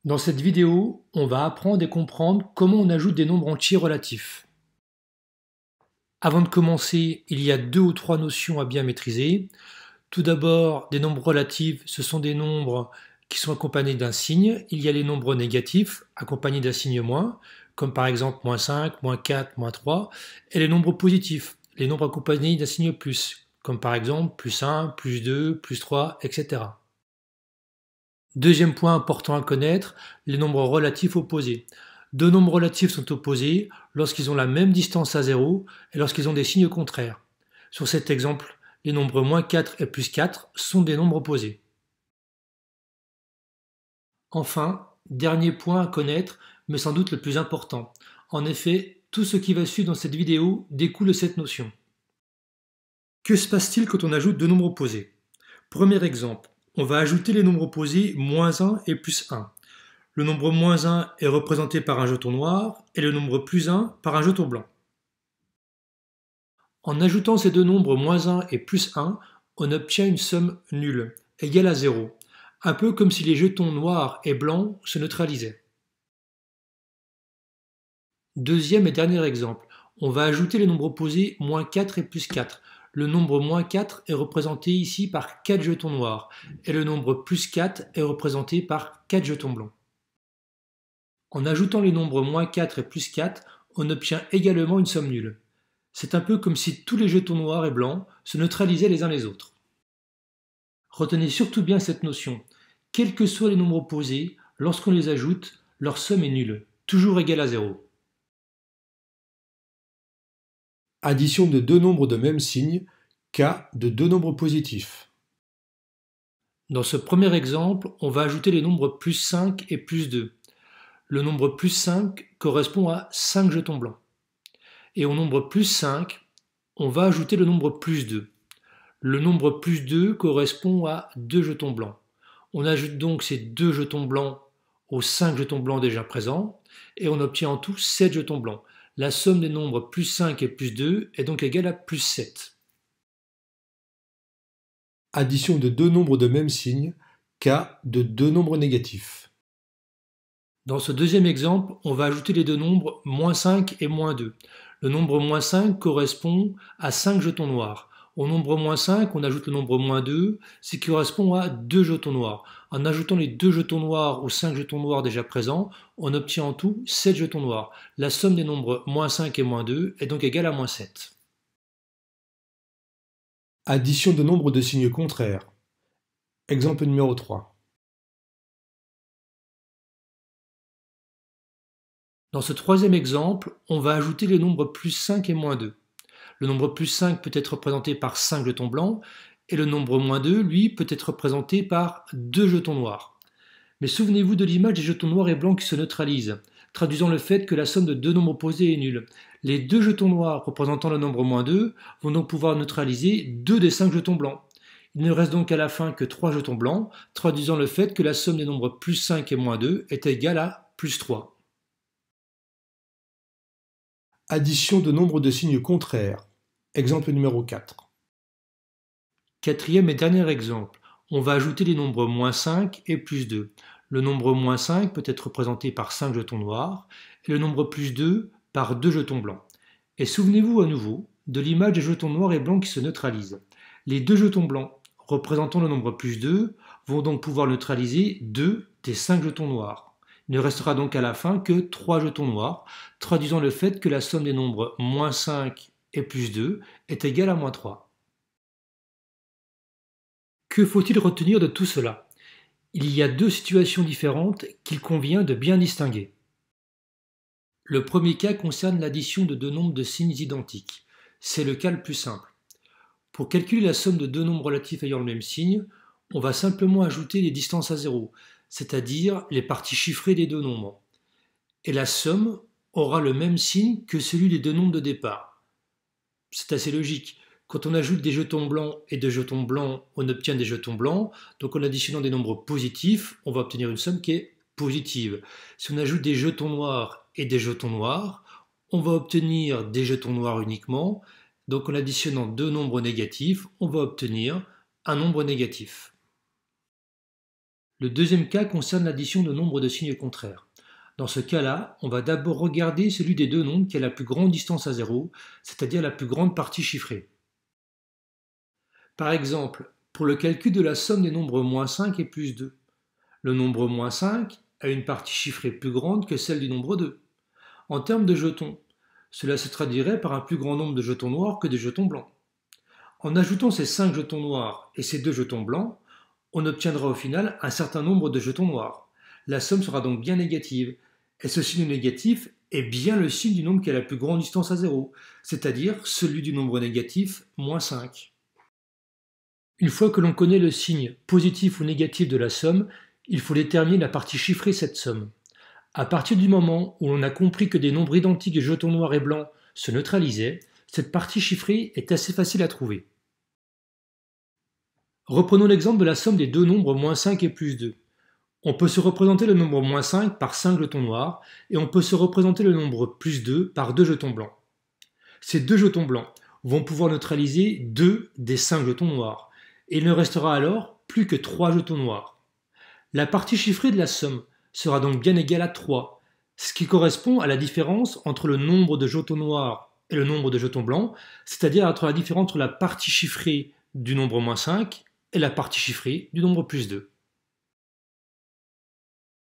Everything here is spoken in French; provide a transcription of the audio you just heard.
Dans cette vidéo, on va apprendre et comprendre comment on ajoute des nombres entiers relatifs. Avant de commencer, il y a 2 ou 3 notions à bien maîtriser. Tout d'abord, des nombres relatifs, ce sont des nombres qui sont accompagnés d'un signe. Il y a les nombres négatifs, accompagnés d'un signe moins, comme par exemple -5, -4, -3, et les nombres positifs, les nombres accompagnés d'un signe plus, comme par exemple +1, +2, +3, etc. Deuxième point important à connaître, les nombres relatifs opposés. Deux nombres relatifs sont opposés lorsqu'ils ont la même distance à 0 et lorsqu'ils ont des signes contraires. Sur cet exemple, les nombres -4 et +4 sont des nombres opposés. Enfin, dernier point à connaître, mais sans doute le plus important. En effet, tout ce qui va suivre dans cette vidéo découle de cette notion. Que se passe-t-il quand on ajoute deux nombres opposés? Premier exemple, on va ajouter les nombres opposés -1 et +1. Le nombre -1 est représenté par un jeton noir et le nombre +1 par un jeton blanc. En ajoutant ces deux nombres -1 et +1, on obtient une somme nulle, égale à 0, un peu comme si les jetons noirs et blancs se neutralisaient. Deuxième et dernier exemple, on va ajouter les nombres opposés -4 et +4. Le nombre -4 est représenté ici par 4 jetons noirs et le nombre +4 est représenté par 4 jetons blancs. En ajoutant les nombres -4 et +4, on obtient également une somme nulle. C'est un peu comme si tous les jetons noirs et blancs se neutralisaient les uns les autres. Retenez surtout bien cette notion. Quels que soient les nombres opposés, lorsqu'on les ajoute, leur somme est nulle, toujours égale à 0. Addition de deux nombres de même signe, cas de deux nombres positifs. Dans ce premier exemple, on va ajouter les nombres +5 et +2. Le nombre +5 correspond à 5 jetons blancs. Et au nombre +5, on va ajouter le nombre +2. Le nombre +2 correspond à 2 jetons blancs. On ajoute donc ces 2 jetons blancs aux 5 jetons blancs déjà présents et on obtient en tout 7 jetons blancs. La somme des nombres +5 et +2 est donc égale à +7. Addition de deux nombres de même signe, cas de deux nombres négatifs. Dans ce deuxième exemple, on va ajouter les deux nombres -5 et -2. Le nombre -5 correspond à 5 jetons noirs. Au nombre -5, on ajoute le nombre -2, ce qui correspond à 2 jetons noirs. En ajoutant les 2 jetons noirs aux 5 jetons noirs déjà présents, on obtient en tout 7 jetons noirs. La somme des nombres -5 et -2 est donc égale à -7. Addition de nombres de signes contraires. Exemple numéro 3. Dans ce troisième exemple, on va ajouter les nombres +5 et -2. Le nombre +5 peut être représenté par 5 jetons blancs et le nombre -2, lui, peut être représenté par 2 jetons noirs. Mais souvenez-vous de l'image des jetons noirs et blancs qui se neutralisent, traduisant le fait que la somme de deux nombres opposés est nulle. Les 2 jetons noirs représentant le nombre -2 vont donc pouvoir neutraliser 2 des 5 jetons blancs. Il ne reste donc à la fin que 3 jetons blancs, traduisant le fait que la somme des nombres +5 et -2 est égale à +3. Addition de nombres de signes contraires. Exemple numéro 4. Quatrième et dernier exemple, on va ajouter les nombres -5 et +2. Le nombre -5 peut être représenté par 5 jetons noirs et le nombre +2 par 2 jetons blancs. Et souvenez-vous à nouveau de l'image des jetons noirs et blancs qui se neutralisent. Les 2 jetons blancs représentant le nombre +2 vont donc pouvoir neutraliser 2 des 5 jetons noirs. Il ne restera donc à la fin que 3 jetons noirs, traduisant le fait que la somme des nombres -5 et +2 est égale à -3. Que faut-il retenir de tout cela? Il y a 2 situations différentes qu'il convient de bien distinguer. Le premier cas concerne l'addition de deux nombres de signes identiques. C'est le cas le plus simple. Pour calculer la somme de deux nombres relatifs ayant le même signe, on va simplement ajouter les distances à 0, c'est-à-dire les parties chiffrées des deux nombres. Et la somme aura le même signe que celui des deux nombres de départ. C'est assez logique. Quand on ajoute des jetons blancs et des jetons blancs, on obtient des jetons blancs. Donc en additionnant des nombres positifs, on va obtenir une somme qui est positive. Si on ajoute des jetons noirs et des jetons noirs, on va obtenir des jetons noirs uniquement. Donc en additionnant deux nombres négatifs, on va obtenir un nombre négatif. Le deuxième cas concerne l'addition de nombres de signes contraires. Dans ce cas-là, on va d'abord regarder celui des deux nombres qui a la plus grande distance à 0, c'est-à-dire la plus grande partie chiffrée. Par exemple, pour le calcul de la somme des nombres -5 et +2, le nombre -5 a une partie chiffrée plus grande que celle du nombre 2. En termes de jetons, cela se traduirait par un plus grand nombre de jetons noirs que de jetons blancs. En ajoutant ces 5 jetons noirs et ces 2 jetons blancs, on obtiendra au final un certain nombre de jetons noirs. La somme sera donc bien négative, et ce signe négatif est bien le signe du nombre qui a la plus grande distance à 0, c'est-à-dire celui du nombre négatif, -5. Une fois que l'on connaît le signe positif ou négatif de la somme, il faut déterminer la partie chiffrée de cette somme. À partir du moment où l'on a compris que des nombres identiques de jetons noirs et blancs se neutralisaient, cette partie chiffrée est assez facile à trouver. Reprenons l'exemple de la somme des deux nombres -5 et +2. On peut se représenter le nombre -5 par 5 jetons noirs et on peut se représenter le nombre +2 par 2 jetons blancs. Ces 2 jetons blancs vont pouvoir neutraliser 2 des 5 jetons noirs et il ne restera alors plus que 3 jetons noirs. La partie chiffrée de la somme sera donc bien égale à 3, ce qui correspond à la différence entre le nombre de jetons noirs et le nombre de jetons blancs, c'est-à-dire entre la différence entre la partie chiffrée du nombre -5 et la partie chiffrée du nombre +2.